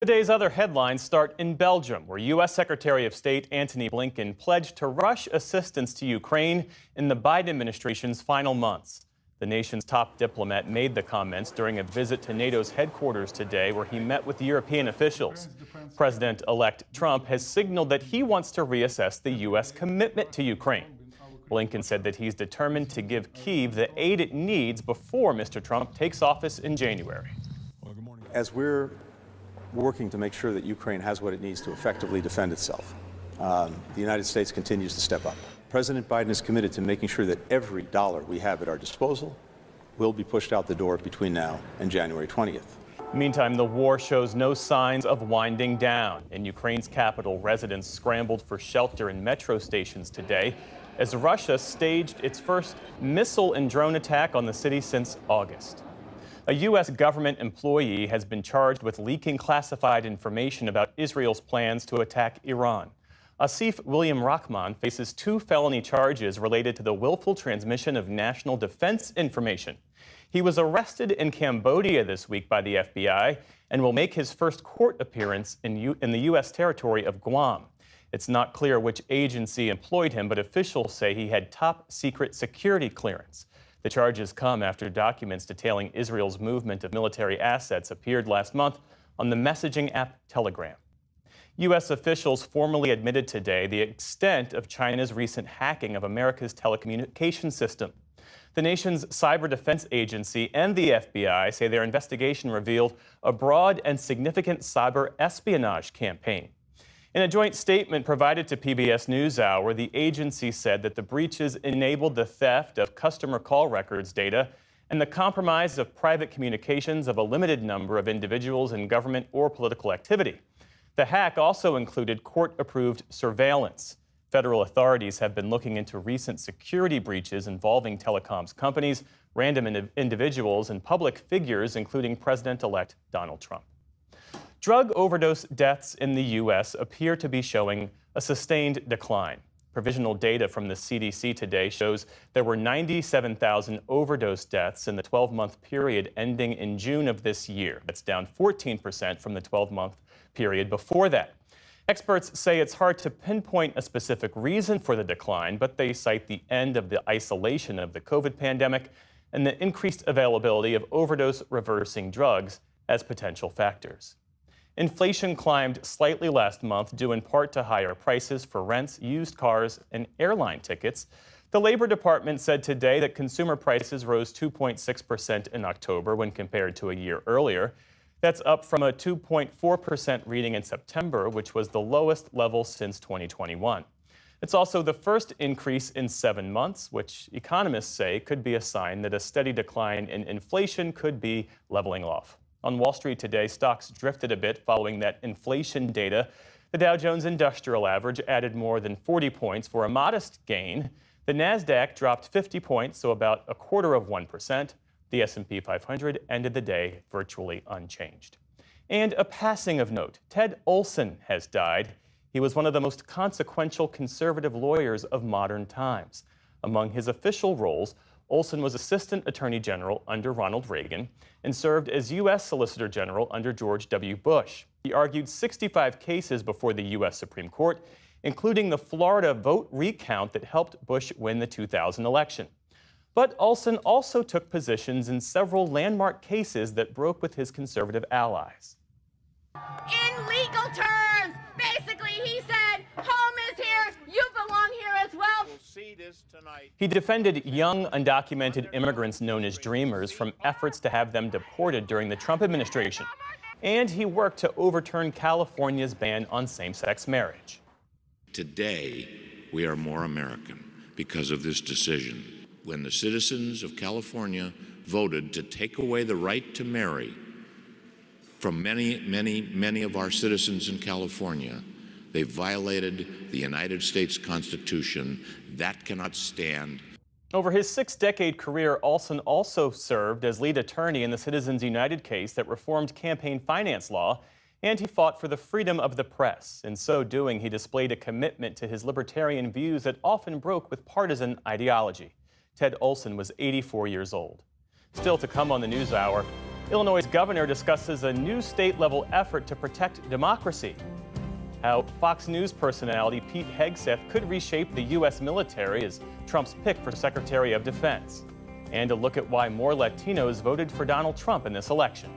Today's other headlines start in Belgium, where U.S. Secretary of State Antony Blinken pledged to rush assistance to Ukraine in the Biden administration's final months. The nation's top diplomat made the comments during a visit to NATO's headquarters today, where he met with European officials. President-elect Trump has signaled that he wants to reassess the U.S. commitment to Ukraine. Blinken said that he's determined to give Kyiv the aid it needs before Mr. Trump takes office in January. As we're working to make sure that Ukraine has what it needs to effectively defend itself, the United States continues to step up. President Biden is committed to making sure that every dollar we have at our disposal will be pushed out the door between now and January 20th. Meantime, the war shows no signs of winding down. In Ukraine's capital, residents scrambled for shelter in metro stations today as Russia staged its first missile and drone attack on the city since August. A U.S. government employee has been charged with leaking classified information about Israel's plans to attack Iran. Asif William Rahman faces 2 felony charges related to the willful transmission of national defense information. He was arrested in Cambodia this week by the FBI and will make his first court appearance in the U.S. territory of Guam. It's not clear which agency employed him, but officials say he had top-secret security clearance. The charges come after documents detailing Israel's movement of military assets appeared last month on the messaging app Telegram. U.S. officials formally admitted today the extent of China's recent hacking of America's telecommunications system. The nation's cyber defense agency and the FBI say their investigation revealed a broad and significant cyber espionage campaign. In a joint statement provided to PBS NewsHour, the agency said that the breaches enabled the theft of customer call records data and the compromise of private communications of a limited number of individuals in government or political activity. The hack also included court-approved surveillance. Federal authorities have been looking into recent security breaches involving telecoms companies, random individuals, and public figures, including President-elect Donald Trump. Drug overdose deaths in the U.S. appear to be showing a sustained decline. Provisional data from the CDC today shows there were 97,000 overdose deaths in the 12-month period ending in June of this year. That's down 14% from the 12-month period before that. Experts say it's hard to pinpoint a specific reason for the decline, but they cite the end of the isolation of the COVID pandemic and the increased availability of overdose-reversing drugs as potential factors. Inflation climbed slightly last month, due in part to higher prices for rents, used cars, and airline tickets. The Labor Department said today that consumer prices rose 2.6% in October when compared to a year earlier. That's up from a 2.4% reading in September, which was the lowest level since 2021. It's also the first increase in 7 months, which economists say could be a sign that a steady decline in inflation could be leveling off. On Wall Street today, stocks drifted a bit following that inflation data. The Dow Jones Industrial Average added more than 40 points for a modest gain. The Nasdaq dropped 50 points, so about 0.25%. The S&P 500 ended the day virtually unchanged. And a passing of note, Ted Olson has died. He was one of the most consequential conservative lawyers of modern times. Among his official roles, Olson was Assistant Attorney General under Ronald Reagan and served as U.S. Solicitor General under George W. Bush. He argued 65 cases before the U.S. Supreme Court, including the Florida vote recount that helped Bush win the 2000 election. But Olson also took positions in several landmark cases that broke with his conservative allies. In legal terms, basically he said, home is here, you belong here as well. He defended young, undocumented immigrants known as Dreamers from efforts to have them deported during the Trump administration. And he worked to overturn California's ban on same-sex marriage. Today, we are more American because of this decision. When the citizens of California voted to take away the right to marry from many of our citizens in California, they violated the United States Constitution. That cannot stand. Over his 6-decade career, Olson also served as lead attorney in the Citizens United case that reformed campaign finance law, and he fought for the freedom of the press. In so doing, he displayed a commitment to his libertarian views that often broke with partisan ideology. Ted Olson was 84 years old. Still to come on the NewsHour, Illinois' governor discusses a new state-level effort to protect democracy. How Fox News personality Pete Hegseth could reshape the U.S. military as Trump's pick for Secretary of Defense. And a look at why more Latinos voted for Donald Trump in this election.